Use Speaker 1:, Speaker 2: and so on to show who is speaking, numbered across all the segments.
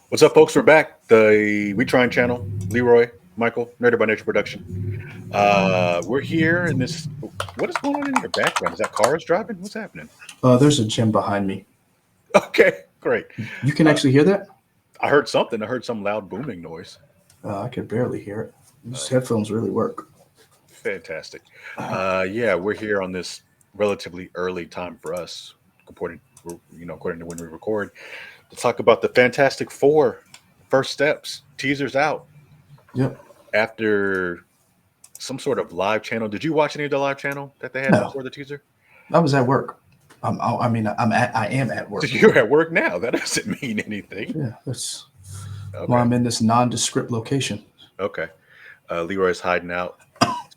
Speaker 1: What's up, folks? We're back. The We Trying channel. Leroy, Michael, Nerdy by Nature production. We're here in this. What is going on in your background? Is that cars driving? What's happening?
Speaker 2: There's a gym behind me.
Speaker 1: Okay, great.
Speaker 2: You can
Speaker 1: Uh,
Speaker 2: actually hear that?
Speaker 1: I heard something. I heard some loud booming noise.
Speaker 2: I could barely hear it. These
Speaker 1: Uh,
Speaker 2: headphones really work.
Speaker 1: Fantastic. Yeah, we're here on this relatively early time for us, according according to when we record, to talk about the Fantastic Four first steps. Teasers out
Speaker 2: Yep.
Speaker 1: after some sort of live channel. Did you watch any of the live channel that they had
Speaker 2: No,
Speaker 1: before the teaser?
Speaker 2: I was at work. I am at
Speaker 1: So
Speaker 2: work.
Speaker 1: you're at work now. That doesn't mean anything.
Speaker 2: Yeah, that's why
Speaker 1: Okay.
Speaker 2: I'm in this nondescript location.
Speaker 1: Okay. Leroy's hiding out.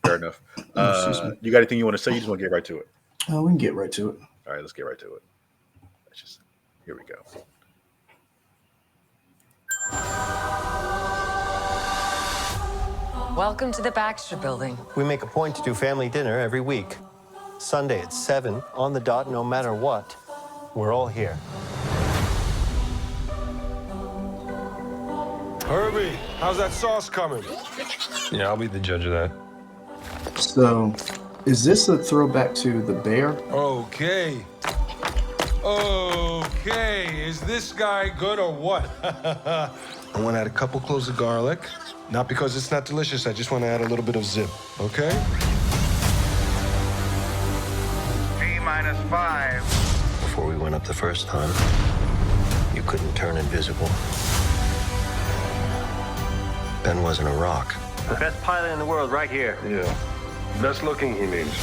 Speaker 1: Fair enough.
Speaker 2: Oh, excuse me.
Speaker 1: You got anything you want to say? You just want to get right to it.
Speaker 2: We can get right to it.
Speaker 1: All right, let's get right to it. Let's just Here we go.
Speaker 3: Welcome to the Baxter Building.
Speaker 4: We make a point to do family dinner every week. Sunday at 7, on the dot, no matter what. We're all here.
Speaker 5: Herbie, how's that sauce coming?
Speaker 6: Yeah, I'll be the judge of that.
Speaker 2: So, is this a throwback to the bear?
Speaker 5: Okay. Okay, is this guy good or what? I want to add a couple cloves of garlic. Not because it's not delicious, I just want to add a little bit of zip, okay?
Speaker 7: T-5.
Speaker 4: Before we went up the first time, you couldn't turn invisible. Ben wasn't a rock.
Speaker 7: The best pilot in the world right here.
Speaker 5: Yeah. Best looking, he means.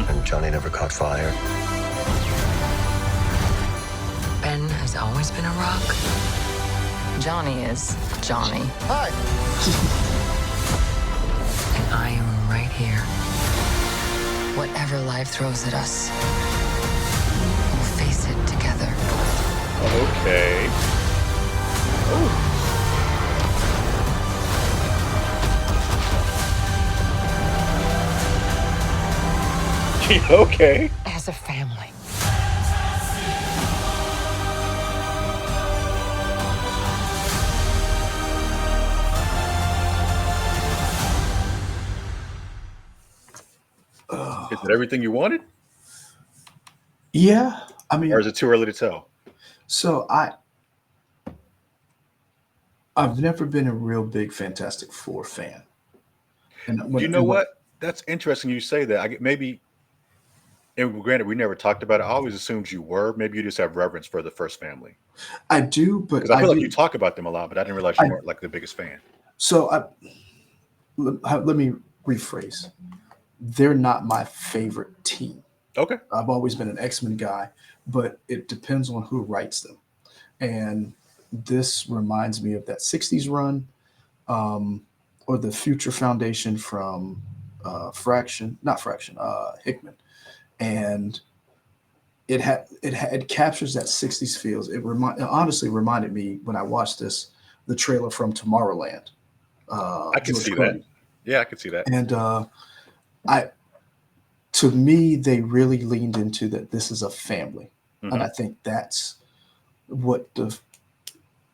Speaker 4: And Johnny never caught fire.
Speaker 3: Ben has always been a rock. Johnny is Johnny.
Speaker 4: Hi!
Speaker 3: And I am right here. Whatever life throws at us, we'll face it together.
Speaker 1: Okay. Okay.
Speaker 3: As a family.
Speaker 1: Is it everything you wanted,
Speaker 2: Yeah. I mean,
Speaker 1: or is it too early to tell?
Speaker 2: so I've never been a real big Fantastic Four fan. And
Speaker 1: You know what? That's interesting. You say that. Maybe. And granted, we never talked about it. I always assumed you were. Maybe you just have reverence for the first family.
Speaker 2: I do, but
Speaker 1: Because I feel like
Speaker 2: do.
Speaker 1: you talk about them a lot, but I didn't realize you weren't like the biggest fan.
Speaker 2: So let me rephrase. They're not my favorite team.
Speaker 1: Okay.
Speaker 2: I've always been an X-Men guy, but it depends on who writes them. And this reminds me of that 60s run, or the Future Foundation from Hickman. And it captures that 60s feels. It honestly reminded me when I watched the trailer from Tomorrowland.
Speaker 1: I can
Speaker 2: George
Speaker 1: see that.
Speaker 2: Clooney.
Speaker 1: Yeah, I can see that.
Speaker 2: And to me, they really leaned into that this is a family.
Speaker 1: Mhm.
Speaker 2: And I think that's what the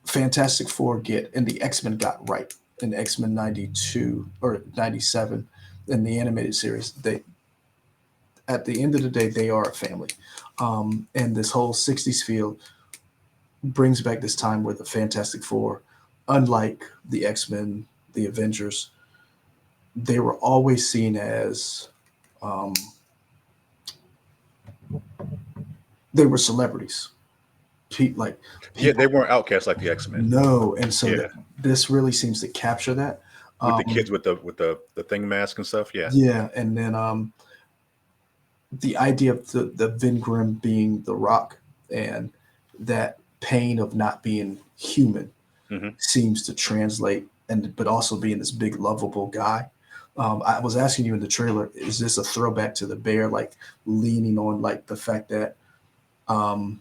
Speaker 2: Fantastic Four get and the X-Men got right in X-Men 92 or 97 in the animated series. They, at the end of the day, they are a family. And this whole 60s feel brings back this time where the Fantastic Four, unlike the X-Men, the Avengers, they were always seen as they were celebrities. Like
Speaker 1: Yeah, they weren't outcasts like the X-Men
Speaker 2: no, and so
Speaker 1: Yeah.
Speaker 2: this really seems to capture that.
Speaker 1: with the kids with the thing mask and stuff. Yeah.
Speaker 2: Yeah, and then the idea of the Vin Grimm being the Rock and that pain of not being human
Speaker 1: Mhm.
Speaker 2: seems to translate, and but also being this big lovable guy. I was asking you in the trailer, is this a throwback to the bear, like leaning on like the fact that, and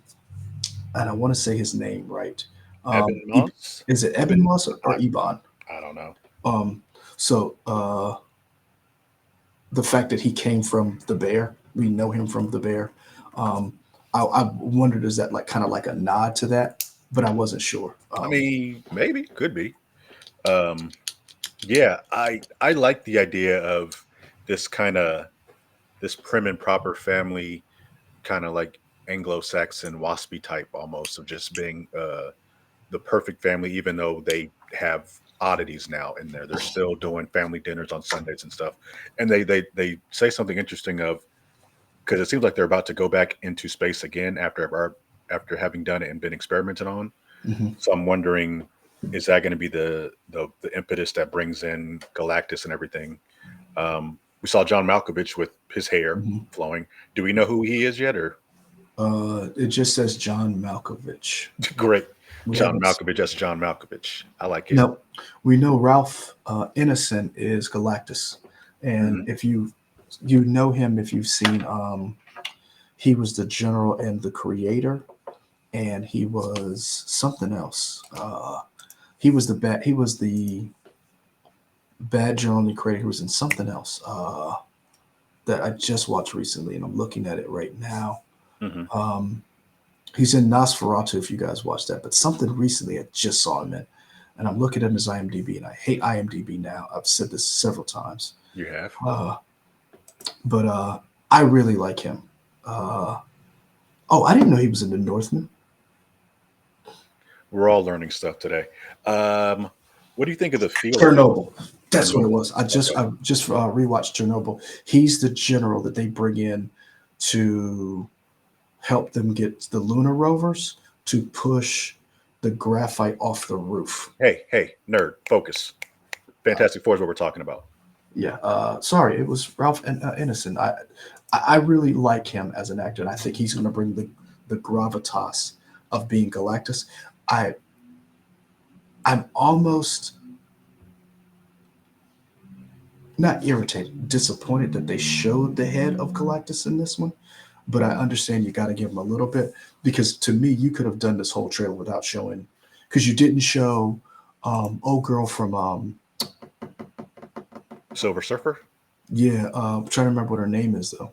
Speaker 2: I want to say his name right.
Speaker 1: Ebon Moss?
Speaker 2: Is it Eben Moss or Ebon?
Speaker 1: I don't know.
Speaker 2: So the fact that he came from the bear, we know him from the bear. I wondered, is that like kind of like a nod to that? but I wasn't sure.
Speaker 1: I mean, maybe could be. Um, yeah, I like the idea of this kind of this prim and proper family, kind of like Anglo-Saxon waspy type almost of just being the perfect family, even though they have oddities now in there. They're still doing family dinners on Sundays and stuff. And they say something interesting of because it seems like they're about to go back into space again after having done it and been experimented on.
Speaker 2: Mhm.
Speaker 1: So I'm wondering, is that going to be the impetus that brings in Galactus and everything? We saw John Malkovich with his hair
Speaker 2: Mhm.
Speaker 1: flowing. Do we know who he is yet? Or
Speaker 2: It just says John Malkovich.
Speaker 1: great,
Speaker 2: We
Speaker 1: John
Speaker 2: haven't.
Speaker 1: Malkovich. That's John Malkovich. I like it.
Speaker 2: No, we know Ralph Innocent is Galactus, and
Speaker 1: Mhm.
Speaker 2: if you know him, if you've seen, he was the general and the creator, and he was something else. He was the bad. He was the bad general and the creator. He was in something else that I just watched recently, and I'm looking at it right now.
Speaker 1: Mhm.
Speaker 2: Um, he's in Nosferatu. If you guys watched that, but something recently I just saw him in. And I'm looking at his IMDb, and I hate IMDb now. I've said this several times,
Speaker 1: You have.
Speaker 2: uh, but I really like him. Uh, oh, I didn't know he was in The Northman.
Speaker 1: We're all learning stuff today. Um, what do you think of the feel of it?
Speaker 2: Chernobyl. That's what it
Speaker 1: Chernobyl.
Speaker 2: was. I just
Speaker 1: Okay.
Speaker 2: I just rewatched Chernobyl. He's the general that they bring in to help them get the lunar rovers to push the graphite off the roof.
Speaker 1: Hey, nerd, focus. Fantastic Four is what we're talking about.
Speaker 2: Yeah. Sorry, it was Ralph Innocent. I really like him as an actor, and I think he's going to bring the gravitas of being Galactus. I I'm almost not irritated, disappointed that they showed the head of Galactus in this one. But I understand you got to give him a little bit because to me, you could have done this whole trailer without showing because you didn't show old girl from
Speaker 1: Silver Surfer.
Speaker 2: yeah, I'm trying to remember what her name is though.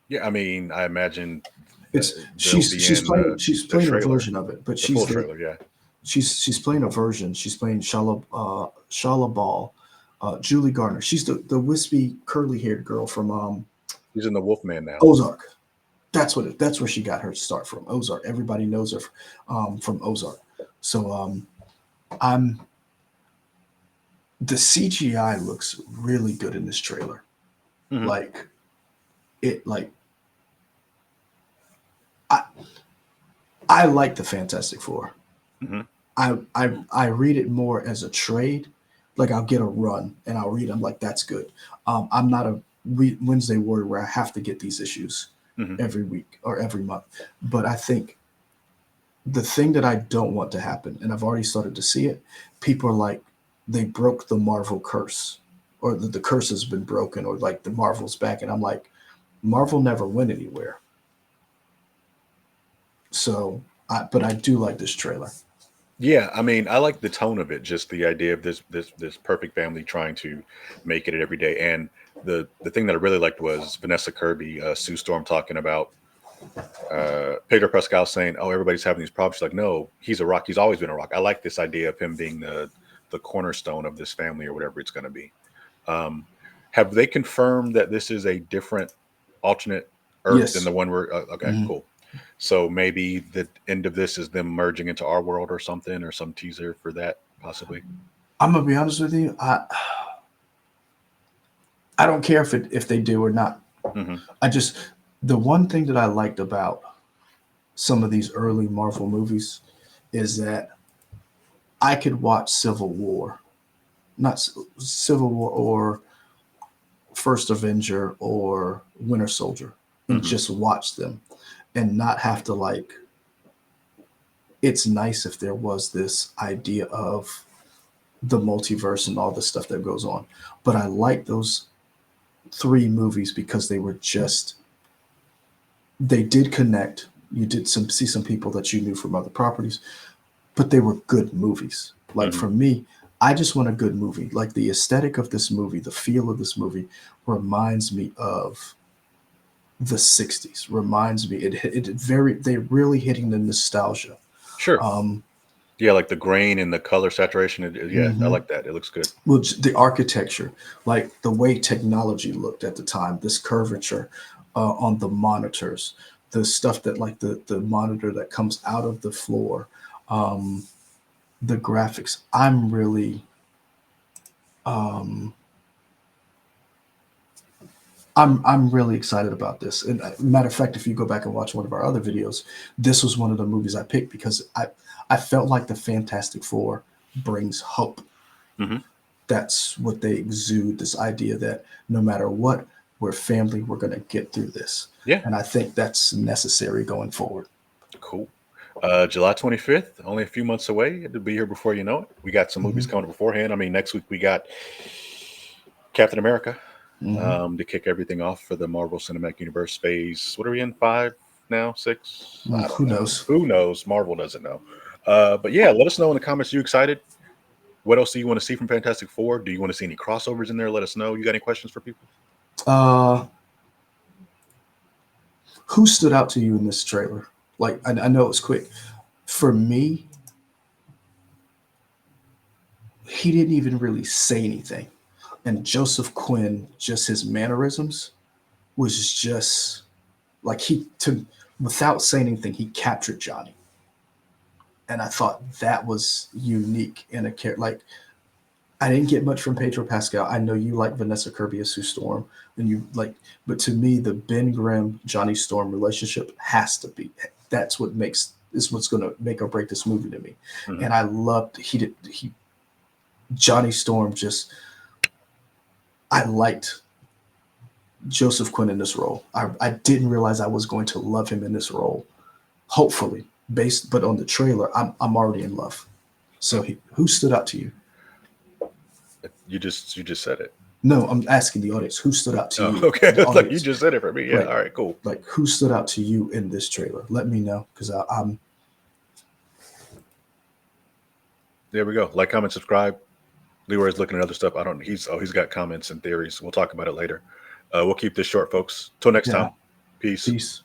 Speaker 1: Yeah, I mean, I imagine that
Speaker 2: It's
Speaker 1: they'll be in
Speaker 2: she's
Speaker 1: the
Speaker 2: playing a
Speaker 1: trailer,
Speaker 2: version of it, but
Speaker 1: the full
Speaker 2: she's the
Speaker 1: trailer. Yeah,
Speaker 2: she's playing a version. She's playing Shalla-Bal, Julie Garner. She's the wispy curly haired girl from
Speaker 1: he's in the Wolfman now.
Speaker 2: Ozark. That's where she got her start from. Ozark. Everybody knows her from Ozark. So I'm the CGI looks really good in this trailer.
Speaker 1: Mhm.
Speaker 2: Like it like I I like the Fantastic Four.
Speaker 1: Mhm.
Speaker 2: I read it more as a trade. Like I'll get a run and I'll read. I'm like, that's good. I'm not a Wednesday warrior where I have to get these issues
Speaker 1: Mhm.
Speaker 2: every week or every month. But I think the thing that I don't want to happen, and I've already started to see it, people are like, they broke the Marvel curse, or the curse has been broken, or like the Marvel's back. And I'm like, Marvel never went anywhere. So, but I do like this trailer.
Speaker 1: Yeah, I mean, I like the tone of it. Just the idea of this perfect family trying to make it every day. And the thing that I really liked was Vanessa Kirby, Sue Storm talking about Pedro Pascal saying, "Oh, everybody's having these problems." She's like, "No, he's a rock. He's always been a rock." I like this idea of him being the cornerstone of this family or whatever it's going to be. Um, have they confirmed that this is a different alternate Earth than
Speaker 2: Yes.
Speaker 1: the one we're okay,
Speaker 2: Mhm.
Speaker 1: cool. So maybe the end of this is them merging into our world or something, or some teaser for that possibly.
Speaker 2: I'm gonna be honest with you. I don't care if they do or not.
Speaker 1: Hmm.
Speaker 2: I just the one thing that I liked about some of these early Marvel movies is that I could watch Civil War, not Civil War or First Avenger or Winter Soldier, and
Speaker 1: Hmm.
Speaker 2: just watch them and not have to like. It's nice if there was this idea of the multiverse and all the stuff that goes on, but I like those three movies because they were just they did connect. You did see some people that you knew from other properties, but they were good movies. Like
Speaker 1: Hmm.
Speaker 2: for me, I just want a good movie. Like the aesthetic of this movie, the feel of this movie reminds me of the 60s. Reminds me it very they really hitting the nostalgia
Speaker 1: Sure.
Speaker 2: Um,
Speaker 1: Yeah, like the grain and the color saturation. Yeah, I
Speaker 2: mhm.
Speaker 1: like that. It looks good.
Speaker 2: Well, the architecture, like the way technology looked at the time, this curvature on the monitors, the stuff that like the monitor that comes out of the floor, um, the graphics. Um, I'm really excited about this. And matter of fact, if you go back and watch one of our other videos, this was one of the movies I picked because I felt like the Fantastic Four brings hope.
Speaker 1: Hmm.
Speaker 2: That's what they exude, this idea that no matter what, we're family, we're going to get through this.
Speaker 1: Yeah,
Speaker 2: And I think that's necessary going forward.
Speaker 1: cool. July 25th, only a few months away. It'll be here before you know it. We got some movies
Speaker 2: Hmm.
Speaker 1: coming beforehand. I mean, next week we got Captain America
Speaker 2: Hmm.
Speaker 1: to kick everything off for the Marvel Cinematic Universe phase. What are we in? 5 now? 6? I don't
Speaker 2: Who
Speaker 1: know.
Speaker 2: knows?
Speaker 1: Who knows? Marvel doesn't know. But yeah, let us know in the comments. You excited? What else do you want to see from Fantastic Four? Do you want to see any crossovers in there? Let us know. You got any questions for people?
Speaker 2: Uh, who stood out to you in this trailer? Like, I know it's quick. For me, he didn't even really say anything. And Joseph Quinn, just his mannerisms was just like without saying anything, he captured Johnny. And I thought that was unique in a character. Like, I didn't get much from Pedro Pascal. I know you like Vanessa Kirby as Sue Storm, and you like, but to me, the Ben Grimm Johnny Storm relationship has to be. That's what makes is what's going to make or break this movie to me.
Speaker 1: Mhm.
Speaker 2: And I loved he Johnny Storm. Just I liked Joseph Quinn in this role. I didn't realize I was going to love him in this role. Hopefully, but on the trailer, I'm already in love. So who stood out to you?
Speaker 1: You just said it.
Speaker 2: No, I'm asking the audience. Who stood out to
Speaker 1: Oh,
Speaker 2: you?
Speaker 1: okay.
Speaker 2: The
Speaker 1: Like you
Speaker 2: audience.
Speaker 1: just said it for me. Yeah.
Speaker 2: Right.
Speaker 1: All right. Cool.
Speaker 2: Like who stood out to you in this trailer? Let me know because I'm
Speaker 1: There we go. Like, comment, subscribe. Leroy's looking at other stuff. I don't. He's got comments and theories. We'll talk about it later. We'll keep this short, folks. Till next
Speaker 2: yeah.
Speaker 1: time. Peace.
Speaker 2: Peace.